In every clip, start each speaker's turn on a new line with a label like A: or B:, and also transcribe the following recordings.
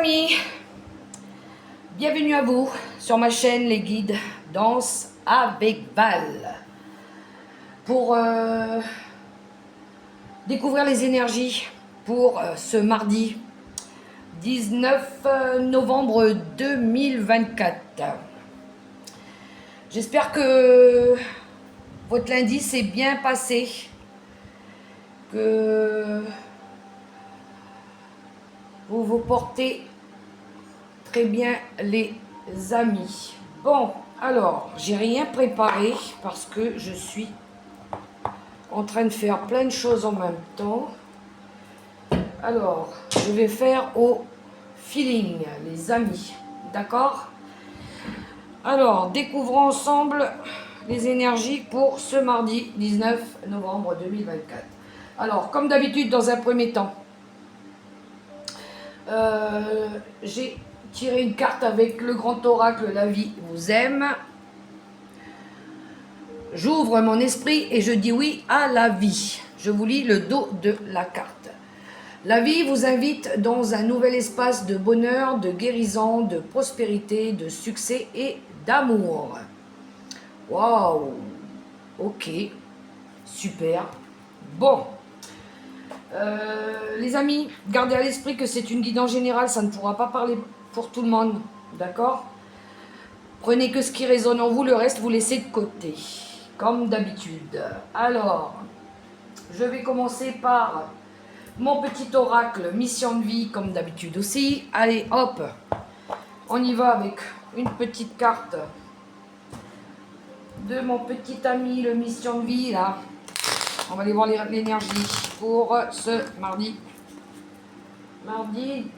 A: amis, bienvenue à vous sur ma chaîne Les Guides Danse avec Val pour découvrir les énergies pour ce mardi 19 novembre 2024. J'espère que votre lundi s'est bien passé, que vous vous portez très bien les amis. Bon, alors, j'ai rien préparé parce que je suis en train de faire plein de choses en même temps. Alors, je vais faire au feeling, les amis. D'accord? Alors, découvrons ensemble les énergies pour ce mardi 19 novembre 2024. Alors, comme d'habitude, dans un premier temps, j'ai tiré une carte avec le grand oracle La vie vous aime. J'ouvre mon esprit et je dis oui à la vie. Je vous lis le dos de la carte. La vie vous invite dans un nouvel espace de bonheur, de guérison, de prospérité, de succès et d'amour. Waouh! Ok, super. Bon. Les amis, gardez à l'esprit que c'est une guidance générale, ça ne pourra pas parler pour tout le monde, d'accord? Prenez que ce qui résonne en vous, le reste vous laissez de côté, comme d'habitude. Alors, je vais commencer par mon petit oracle, mission de vie, comme d'habitude aussi. Allez, hop, on y va avec une petite carte de mon petit ami, le mission de vie, là. On va aller voir l'énergie pour ce mardi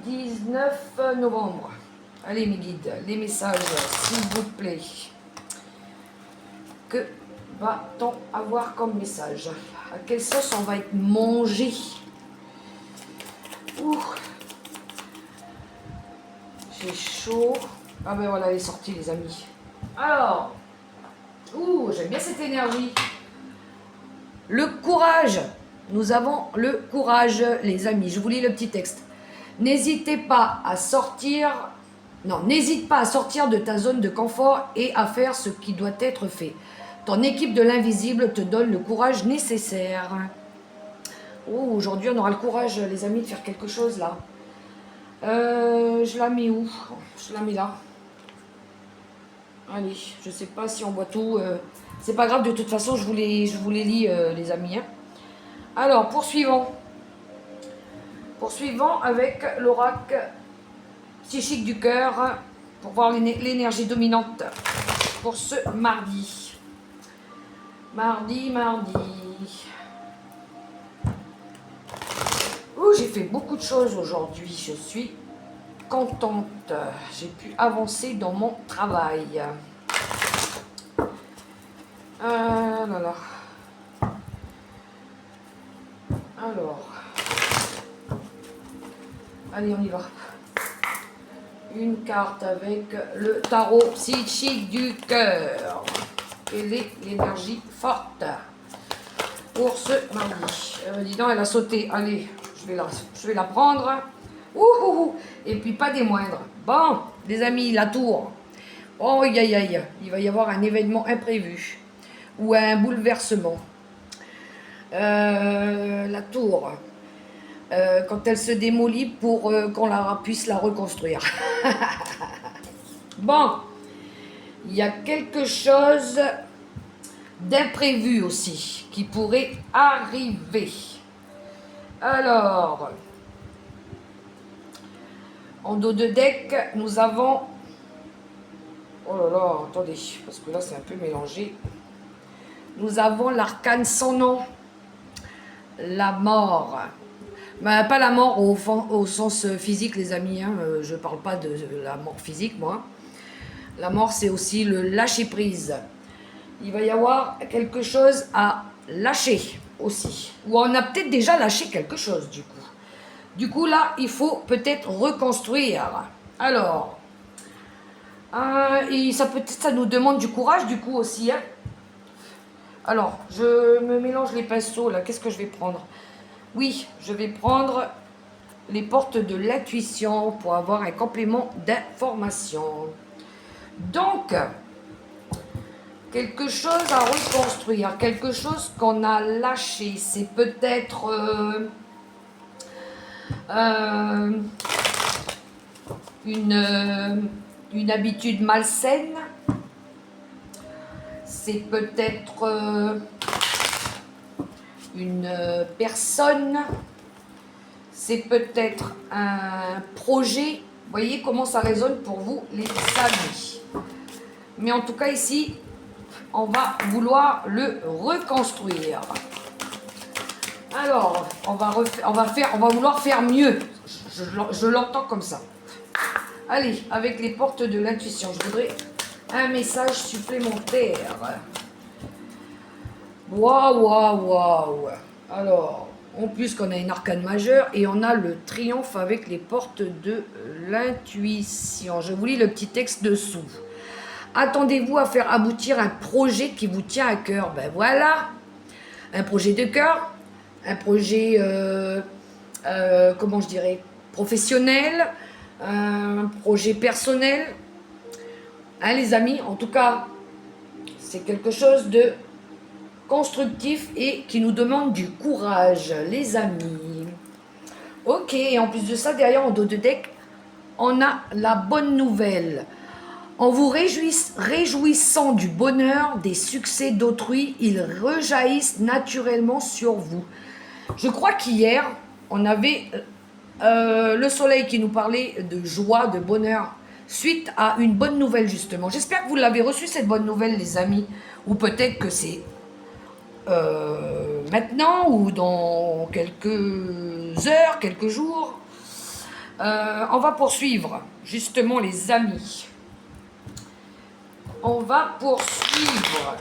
A: 19 novembre. Allez mes guides, les messages, s'il vous plaît. Que va-t-on avoir comme message? À quelle sauce on va être mangé? Ouh, j'ai chaud. Ah ben voilà, elle est sortie les amis. Alors, ouh, j'aime bien cette énergie. Le courage. Nous avons le courage, les amis. Je vous lis le petit texte. N'hésitez pas à sortir. Non, n'hésite pas à sortir de ta zone de confort et à faire ce qui doit être fait. Ton équipe de l'invisible te donne le courage nécessaire. Oh, aujourd'hui, on aura le courage, les amis, de faire quelque chose, là. Je la mets où? Je la mets là. Allez, je sais pas si on voit tout. C'est pas grave, de toute façon, je vous les lis, les amis. Hein. Alors, poursuivons. Poursuivons avec l'oracle psychique du cœur pour voir l'énergie dominante pour ce mardi. Mardi. Ouh, j'ai fait beaucoup de choses aujourd'hui. Je suis contente. J'ai pu avancer dans mon travail. Là là. Alors. Allez, on y va. Une carte avec le tarot psychique du cœur. Quelle est l'énergie forte pour ce mardi? Dis donc, elle a sauté. Allez, je vais la prendre. Ouh, et puis pas des moindres. Bon, les amis, la tour. Oh, aïe, il va y avoir un événement imprévu ou un bouleversement. La tour. Quand elle se démolit pour qu'on puisse la reconstruire. Bon, il y a quelque chose d'imprévu aussi qui pourrait arriver. Alors, en dos de deck, nous avons... Oh là là, attendez, parce que là c'est un peu mélangé. Nous avons l'arcane sans nom, la mort. Ben, pas la mort au sens physique, les amis. Hein. Je parle pas de la mort physique, moi. La mort, c'est aussi le lâcher-prise. Il va y avoir quelque chose à lâcher aussi. Ou on a peut-être déjà lâché quelque chose, du coup. Du coup, là, il faut peut-être reconstruire. Alors, et ça nous demande du courage, du coup, aussi. Hein. Alors, je me mélange les pinceaux, là. Qu'est-ce que je vais prendre? Oui, je vais prendre les portes de l'intuition pour avoir un complément d'information. Donc, quelque chose à reconstruire, quelque chose qu'on a lâché, c'est peut-être une habitude malsaine, c'est peut-être une personne, c'est peut-être un projet. Vous voyez comment ça résonne pour vous, les amis. Mais en tout cas, ici, on va vouloir le reconstruire. Alors, on va vouloir faire mieux. Je l'entends comme ça. Allez, avec les portes de l'intuition, je voudrais un message supplémentaire. Waouh, waouh, waouh. Alors, en plus qu'on a une arcane majeure et on a le triomphe avec les portes de l'intuition. Je vous lis le petit texte dessous. Attendez-vous à faire aboutir un projet qui vous tient à cœur. Ben voilà, un projet de cœur, un projet, comment je dirais, professionnel, un projet personnel. Hein, les amis, en tout cas, c'est quelque chose de constructif et qui nous demande du courage, les amis. Ok, et en plus de ça, derrière en dos de deck, on a la bonne nouvelle. En vous réjouissant du bonheur, des succès d'autrui, ils rejaillissent naturellement sur vous. Je crois qu'hier, on avait le soleil qui nous parlait de joie, de bonheur, suite à une bonne nouvelle justement. J'espère que vous l'avez reçue cette bonne nouvelle, les amis. Ou peut-être que c'est maintenant ou dans quelques heures, quelques jours. On va poursuivre, justement, les amis. On va poursuivre.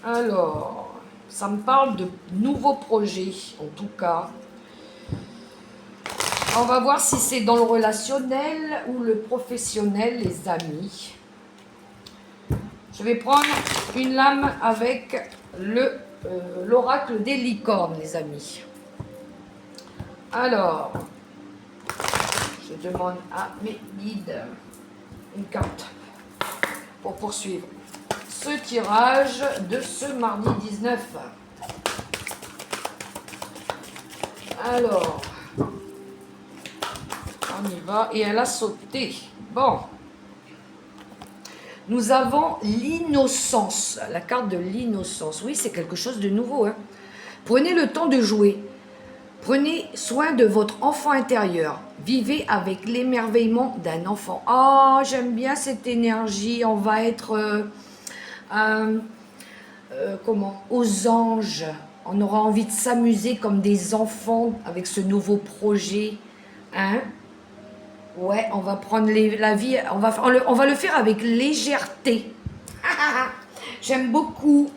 A: Alors, ça me parle de nouveaux projets, en tout cas. On va voir si c'est dans le relationnel ou le professionnel, les amis. Je vais prendre une lame avec l'oracle des licornes, les amis. Alors, je demande à mes guides une carte pour poursuivre ce tirage de ce mardi 19. Alors, on y va. Et elle a sauté. Bon. Nous avons l'innocence, la carte de l'innocence. Oui, c'est quelque chose de nouveau. Hein. Prenez le temps de jouer. Prenez soin de votre enfant intérieur. Vivez avec l'émerveillement d'un enfant. Oh, j'aime bien cette énergie. On va être aux anges. On aura envie de s'amuser comme des enfants avec ce nouveau projet. Hein? Ouais, on va prendre la vie, on va le faire avec légèreté. J'aime beaucoup.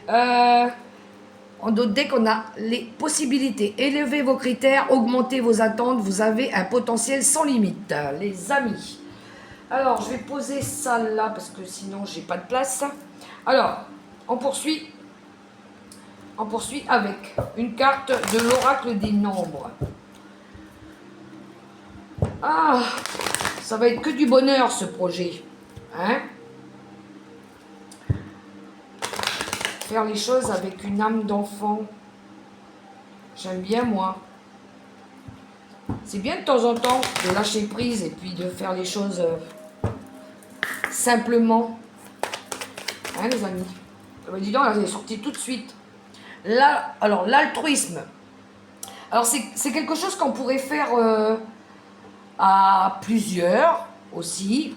A: En d'autres decks, on a les possibilités. Élevez vos critères, augmentez vos attentes. Vous avez un potentiel sans limite, les amis. Alors, je vais poser ça là parce que sinon, j'ai pas de place. Alors, on poursuit avec une carte de l'oracle des nombres. Ah, ça va être que du bonheur ce projet. Hein? Faire les choses avec une âme d'enfant. J'aime bien moi. C'est bien de temps en temps de lâcher prise et puis de faire les choses simplement. Hein les amis? Dis donc, elle est sortie tout de suite. Là, alors l'altruisme. Alors c'est quelque chose qu'on pourrait faire... à plusieurs aussi.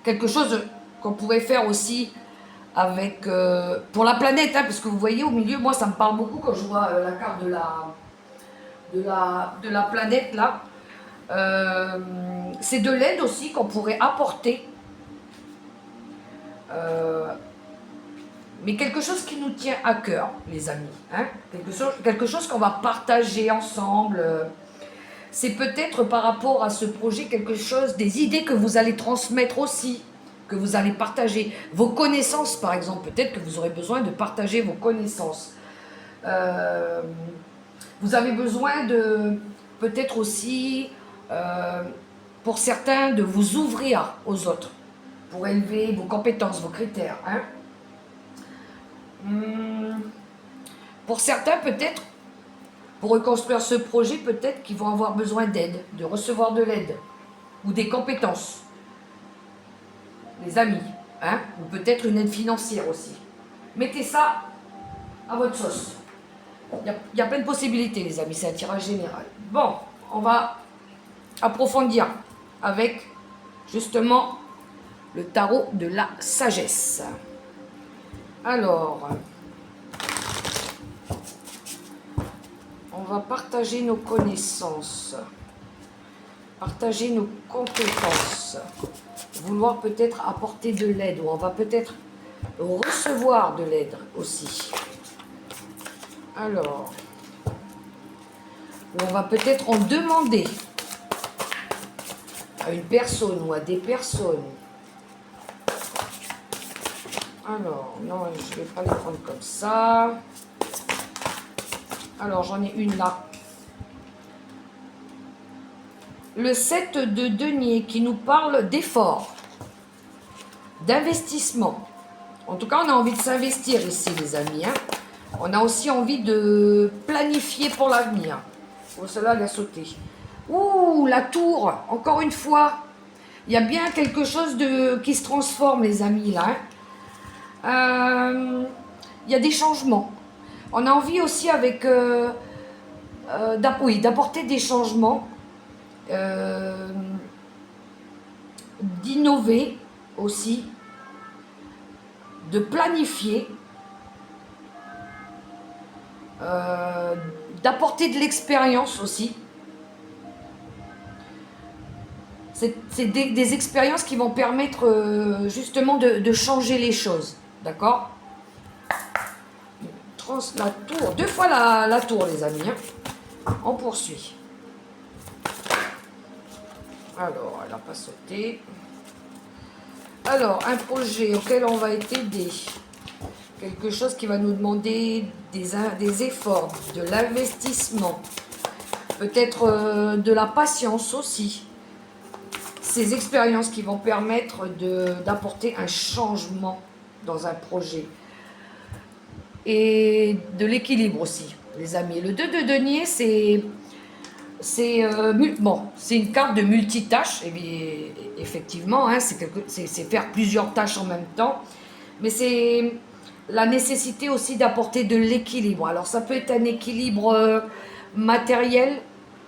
A: Quelque chose qu'on pourrait faire aussi avec pour la planète, hein, parce que vous voyez au milieu, moi ça me parle beaucoup quand je vois la carte de la planète là. C'est de l'aide aussi qu'on pourrait apporter. Mais quelque chose qui nous tient à cœur, les amis. Hein, quelque chose qu'on va partager ensemble. C'est peut-être par rapport à ce projet quelque chose, des idées que vous allez transmettre aussi, que vous allez partager. Vos connaissances, par exemple. Peut-être que vous aurez besoin de partager vos connaissances. Vous avez besoin de, peut-être aussi, pour certains, de vous ouvrir aux autres, pour élever vos compétences, vos critères. Hein. Pour certains, peut-être, pour reconstruire ce projet, peut-être qu'ils vont avoir besoin d'aide, de recevoir de l'aide, ou des compétences. Les amis, hein, ou peut-être une aide financière aussi. Mettez ça à votre sauce. Il y a plein de possibilités, les amis, c'est un tirage général. Bon, on va approfondir avec, justement, le tarot de la sagesse. Alors, on va partager nos connaissances, partager nos compétences, vouloir peut-être apporter de l'aide, ou on va peut-être recevoir de l'aide aussi. Alors, on va peut-être en demander à une personne ou à des personnes. Alors, non, je ne vais pas les prendre comme ça. Alors, j'en ai une là. Le 7 de denier qui nous parle d'effort, d'investissement. En tout cas, on a envie de s'investir ici, les amis. Hein. On a aussi envie de planifier pour l'avenir. Oh, celle-là, elle a sauté. Ouh, la tour, encore une fois. Il y a bien quelque chose qui se transforme, les amis, là. Hein. Il y a des changements. On a envie aussi avec d'apporter des changements, d'innover aussi, de planifier, d'apporter de l'expérience aussi. C'est des expériences qui vont permettre justement de changer les choses. D'accord ? La tour, 2 fois la tour, les amis. Hein. On poursuit. Alors, elle n'a pas sauté. Alors, un projet auquel on va être aidé. Quelque chose qui va nous demander des efforts, de l'investissement. Peut-être de la patience aussi. Ces expériences qui vont permettre d'apporter un changement dans un projet. Et de l'équilibre aussi, les amis. Le 2 de denier, c'est une carte de multitâche, effectivement. Hein, c'est faire plusieurs tâches en même temps. Mais c'est la nécessité aussi d'apporter de l'équilibre. Alors, ça peut être un équilibre matériel,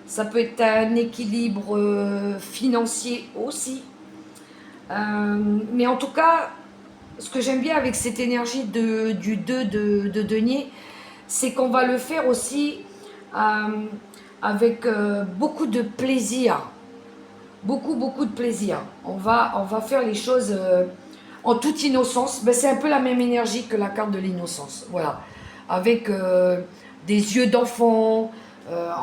A: ça peut être un équilibre financier aussi. Mais en tout cas, ce que j'aime bien avec cette énergie du 2 de denier, c'est qu'on va le faire aussi avec beaucoup de plaisir. Beaucoup de plaisir. On va faire les choses en toute innocence. Ben, c'est un peu la même énergie que la carte de l'innocence. Voilà. Avec des yeux d'enfant.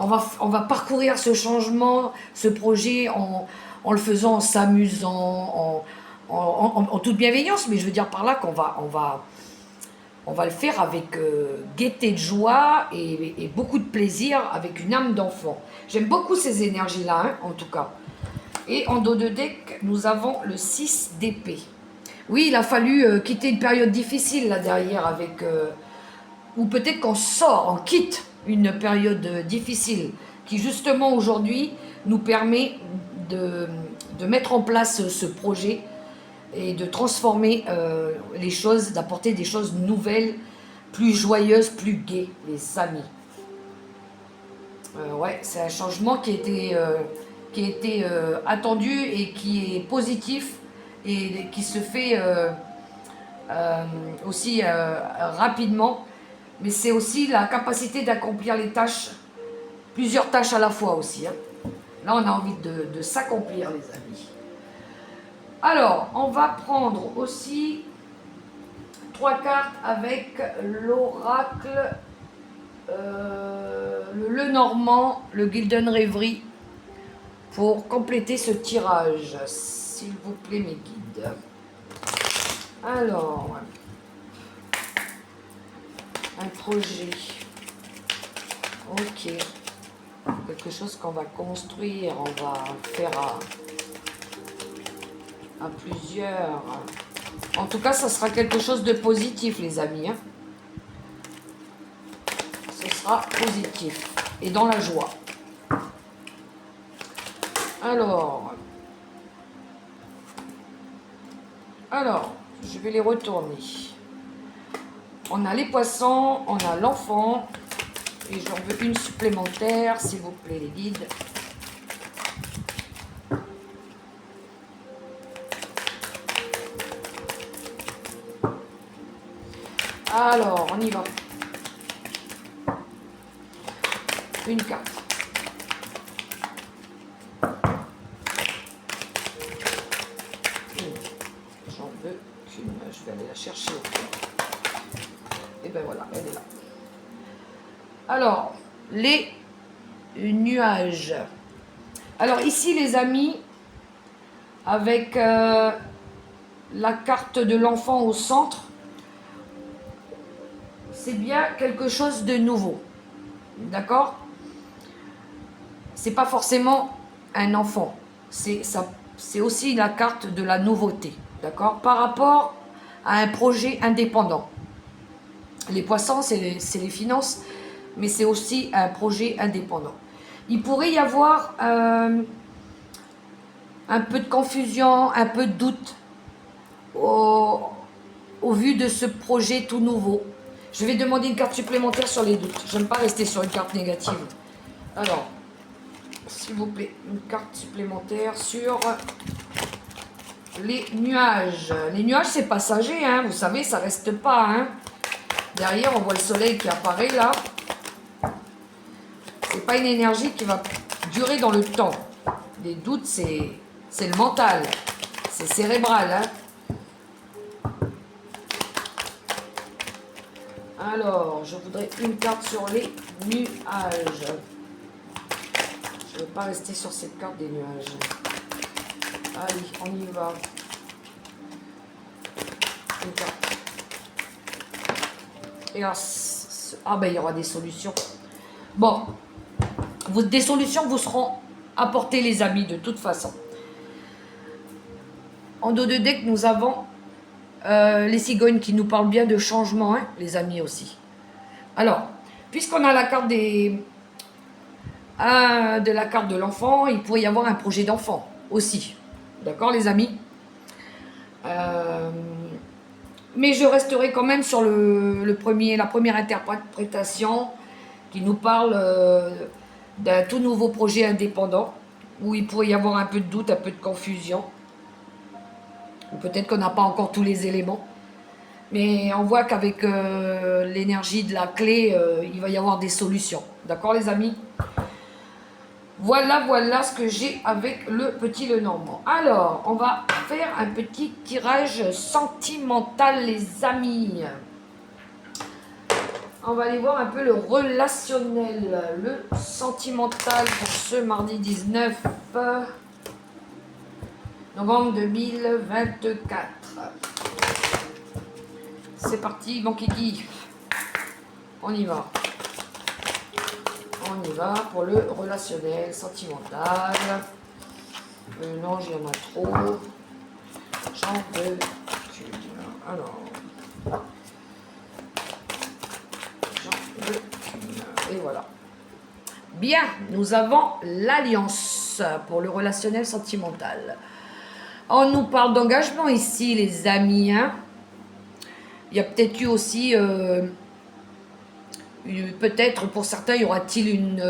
A: On va parcourir ce changement, ce projet en le faisant, en s'amusant, en toute bienveillance, mais je veux dire par là qu'on on va le faire avec gaieté de joie et beaucoup de plaisir, avec une âme d'enfant. J'aime beaucoup ces énergies-là, hein, en tout cas. Et en dos de deck, nous avons le 6 d'épée. Oui, il a fallu quitter une période difficile là derrière, avec ou peut-être qu'on quitte une période difficile, qui justement aujourd'hui nous permet de mettre en place ce projet et de transformer les choses, d'apporter des choses nouvelles, plus joyeuses, plus gaies, les amis. Ouais, c'est un changement qui était attendu et qui est positif et qui se fait aussi rapidement. Mais c'est aussi la capacité d'accomplir les tâches, plusieurs tâches à la fois aussi. Hein. Là, on a envie de s'accomplir, les amis. Alors, on va prendre aussi 3 cartes avec l'oracle, le Normand, le Gilden Reverie, pour compléter ce tirage. S'il vous plaît, mes guides. Alors, un projet. Ok. Quelque chose qu'on va construire, on va faire à plusieurs. En tout cas, ça sera quelque chose de positif, les amis. Hein. Ce sera positif et dans la joie. Alors, je vais les retourner. On a les poissons, on a l'enfant. Et j'en veux une supplémentaire, s'il vous plaît, les guides. Alors, on y va. Une carte. J'en veux qu'une. Je vais aller la chercher. Et ben voilà, elle est là. Alors, les nuages. Alors ici, les amis, avec la carte de l'enfant au centre, c'est bien quelque chose de nouveau. D'accord? C'est pas forcément un enfant. C'est aussi la carte de la nouveauté. D'accord? Par rapport à un projet indépendant. Les poissons, c'est les finances, mais c'est aussi un projet indépendant. Il pourrait y avoir un peu de confusion, un peu de doute au vu de ce projet tout nouveau. Je vais demander une carte supplémentaire sur les doutes. Je n'aime pas rester sur une carte négative. Alors, s'il vous plaît, une carte supplémentaire sur les nuages. Les nuages, c'est passager, hein, vous savez, ça reste pas. Hein. Derrière, on voit le soleil qui apparaît là. C'est pas une énergie qui va durer dans le temps. Les doutes, c'est le mental. C'est cérébral. Hein. Alors, je voudrais une carte sur les nuages. Je ne veux pas rester sur cette carte des nuages. Allez, on y va. Une carte. Et là, ben, il y aura des solutions. Bon, des solutions vous seront apportées, les amis, de toute façon. En dos de deck, nous avons les cigognes qui nous parlent bien de changement, hein, les amis aussi. Alors, puisqu'on a la carte de la carte de l'enfant, il pourrait y avoir un projet d'enfant aussi. D'accord, les amis? Mais je resterai quand même sur la première interprétation qui nous parle d'un tout nouveau projet indépendant où il pourrait y avoir un peu de doute, un peu de confusion. Ou peut-être qu'on n'a pas encore tous les éléments. Mais on voit qu'avec l'énergie de la clé, il va y avoir des solutions. D'accord, les amis? Voilà ce que j'ai avec le petit Lenormand. Alors, on va faire un petit tirage sentimental, les amis. On va aller voir un peu le relationnel, le sentimental pour ce mardi 19 novembre 2024. C'est parti, mon kiki. On y va. On y va pour le relationnel, sentimental. Non, il y en a trop. J'en veux qu'une. Alors. J'en veux qu'une. Et voilà. Bien, nous avons l'alliance pour le relationnel sentimental. On nous parle d'engagement ici, les amis. Hein. Il y a peut-être eu aussi... peut-être pour certains, y aura-t-il une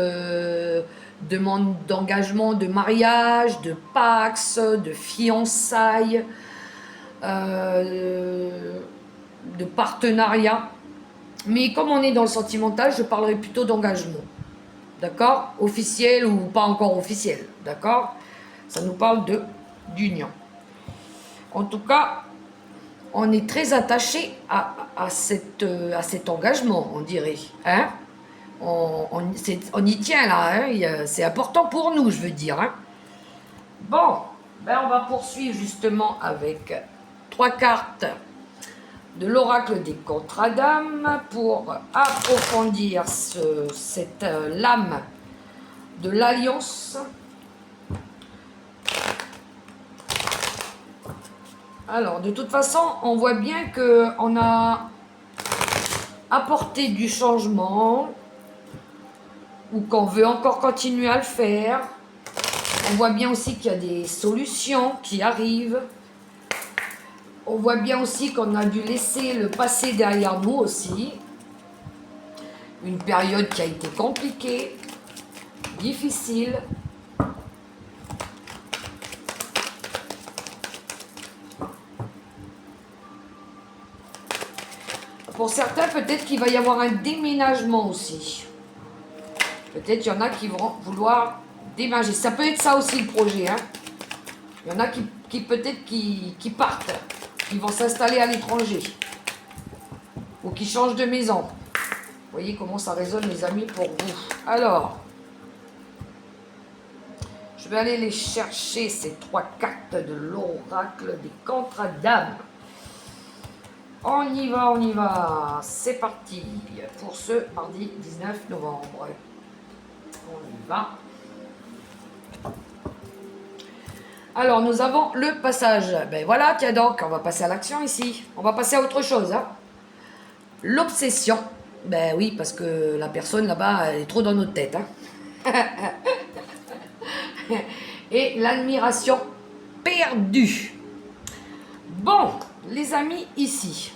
A: demande d'engagement, de mariage, de pax, de fiançailles, de partenariat. Mais comme on est dans le sentimental, je parlerai plutôt d'engagement. D'accord? Officiel ou pas encore officiel. D'accord? Ça nous parle d'union. En tout cas, on est très attaché à cet engagement, on dirait. Hein? On y tient là, hein? C'est important pour nous, je veux dire. Hein? Bon, ben on va poursuivre justement avec 3 cartes de l'oracle des Contradames pour approfondir cette lame de l'alliance. Alors, de toute façon, on voit bien qu'on a apporté du changement ou qu'on veut encore continuer à le faire. On voit bien aussi qu'il y a des solutions qui arrivent. On voit bien aussi qu'on a dû laisser le passé derrière nous aussi. Une période qui a été compliquée, difficile. Pour certains, peut-être qu'il va y avoir un déménagement aussi. Peut-être qu'il y en a qui vont vouloir déménager. Ça peut être ça aussi le projet. Hein. Il y en a qui peut-être qui partent, qui vont s'installer à l'étranger. Ou qui changent de maison. Vous voyez comment ça résonne, les amis, pour vous. Alors, je vais aller les chercher, ces 3 cartes de l'oracle des Contradames. On y va, on y va. C'est parti pour ce mardi 19 novembre. On y va. Alors, nous avons le passage. Ben voilà, tiens donc, on va passer à l'action ici. On va passer à autre chose. Hein. L'obsession. Ben oui, parce que la personne là-bas, elle est trop dans notre tête. Hein. Et l'admiration perdue. Bon, les amis, ici.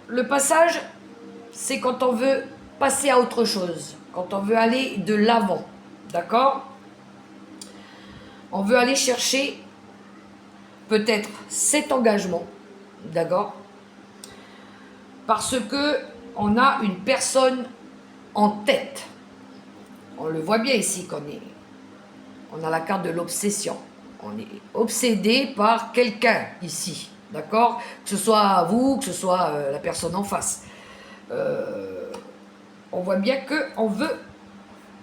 A: Le passage, c'est quand on veut passer à autre chose, quand on veut aller de l'avant, d'accord? On veut aller chercher peut-être cet engagement, d'accord? Parce que on a une personne en tête. On le voit bien ici on a la carte de l'obsession. On est obsédé par quelqu'un ici, d'accord? Que ce soit vous, que ce soit la personne en face. On voit bien qu'on veut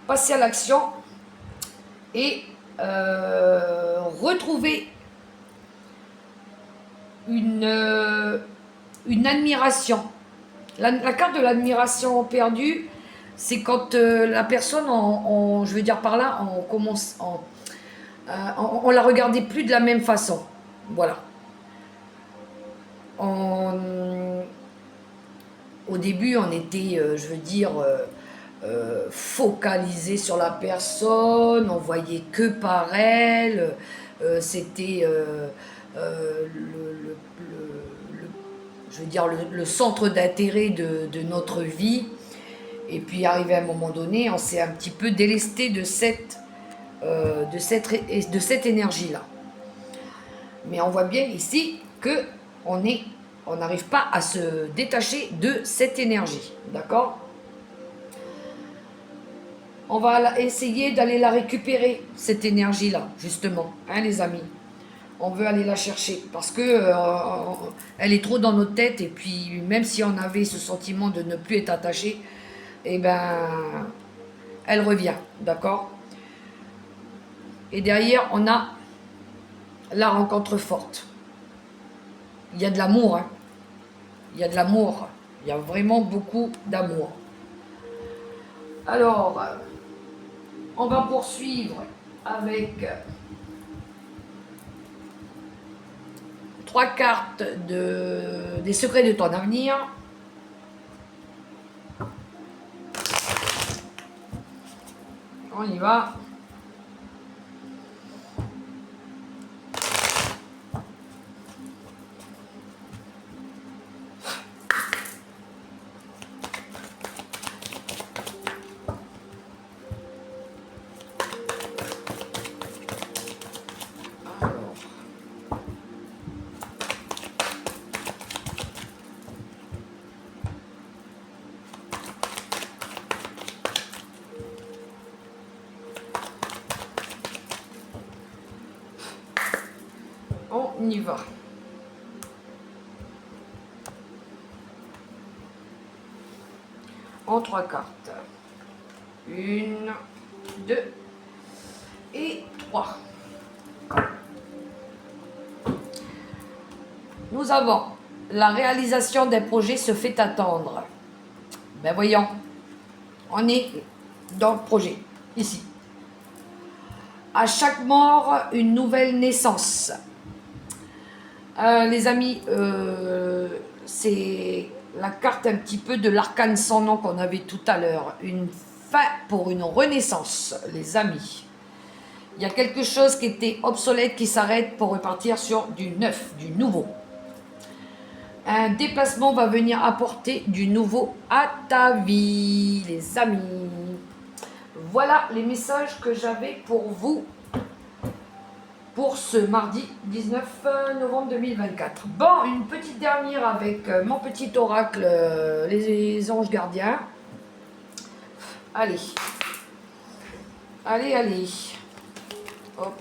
A: passer à l'action et retrouver une admiration. La carte de l'admiration perdue, c'est quand la personne, je veux dire par là, on la regardait plus de la même façon. Voilà. Au début, on était, je veux dire, focalisé sur la personne, on voyait que par elle, c'était je veux dire, le centre d'intérêt de notre vie. Et puis, arrivé à un moment donné, on s'est un petit peu délesté de cette énergie-là. Mais on voit bien ici qu'on n'arrive pas à se détacher de cette énergie. D'accord? On va essayer d'aller la récupérer, cette énergie-là, justement, hein, les amis. On veut aller la chercher parce que elle est trop dans notre tête, et puis même si on avait ce sentiment de ne plus être attaché, eh ben, elle revient, d'accord? Et derrière, on a la rencontre forte. Il y a de l'amour, hein. Il y a de l'amour. Il y a vraiment beaucoup d'amour. Alors, on va poursuivre avec 3 cartes des secrets de ton avenir. On y va. On y va. En 3 cartes. 1, 2 et 3. Nous avons la réalisation d'un projet se fait attendre. Ben voyons, on est dans le projet, ici. À chaque mort, une nouvelle naissance. Les amis, c'est la carte un petit peu de l'arcane sans nom qu'on avait tout à l'heure. Une fin pour une renaissance, les amis. Il y a quelque chose qui était obsolète qui s'arrête pour repartir sur du neuf, du nouveau. Un déplacement va venir apporter du nouveau à ta vie, les amis. Voilà les messages que j'avais pour vous pour ce mardi 19 novembre 2024. Bon, une petite dernière avec mon petit oracle, les anges gardiens. Allez. Allez, allez. Hop.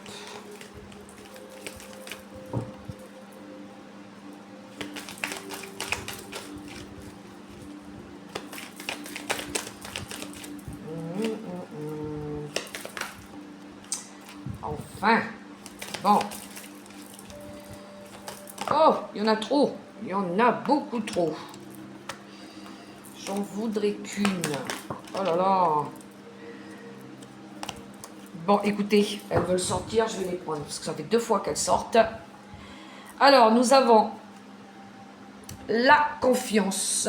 A: Enfin. Bon. Oh, il y en a trop. Il y en a beaucoup trop. J'en voudrais qu'une. Oh là là. Bon, écoutez, elles veulent sortir, je vais les prendre, parce que ça fait 2 fois qu'elles sortent. Alors, nous avons la confiance.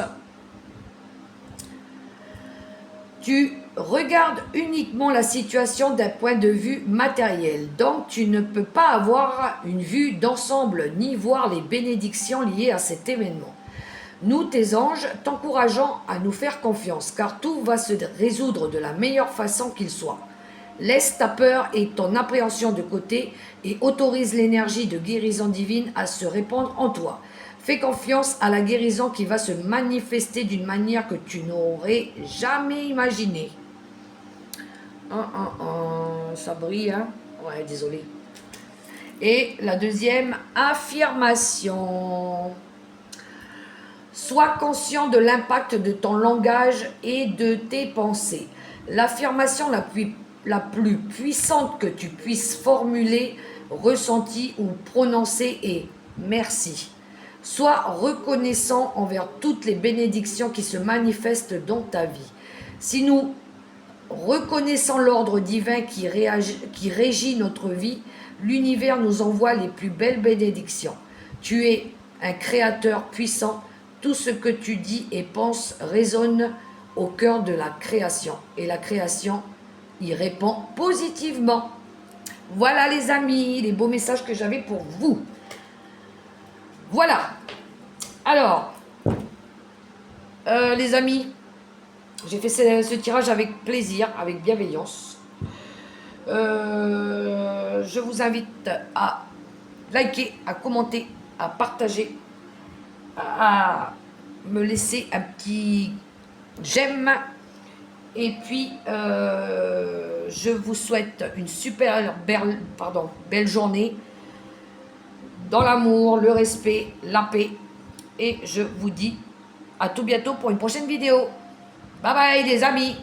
A: Tu regardes uniquement la situation d'un point de vue matériel, donc tu ne peux pas avoir une vue d'ensemble ni voir les bénédictions liées à cet événement. Nous, tes anges, t'encourageons à nous faire confiance, car tout va se résoudre de la meilleure façon qu'il soit. Laisse ta peur et ton appréhension de côté et autorise l'énergie de guérison divine à se répandre en toi. Fais confiance à la guérison qui va se manifester d'une manière que tu n'aurais jamais imaginée. Ça brille, hein? Ouais, désolé. Et la deuxième, affirmation. Sois conscient de l'impact de ton langage et de tes pensées. L'affirmation la plus puissante que tu puisses formuler, ressentir ou prononcer est « merci ». Sois reconnaissant envers toutes les bénédictions qui se manifestent dans ta vie. Si nous reconnaissons l'ordre divin qui régit notre vie, l'univers nous envoie les plus belles bénédictions. Tu es un créateur puissant. Tout ce que tu dis et penses résonne au cœur de la création. Et la création y répond positivement. Voilà les amis, les beaux messages que j'avais pour vous. Voilà. Alors, les amis, j'ai fait ce tirage avec plaisir, avec bienveillance. Je vous invite à liker, à commenter, à partager, à me laisser un petit j'aime. Et puis, je vous souhaite une super belle journée dans l'amour, le respect, la paix. Et je vous dis à tout bientôt pour une prochaine vidéo. Bye bye les amis.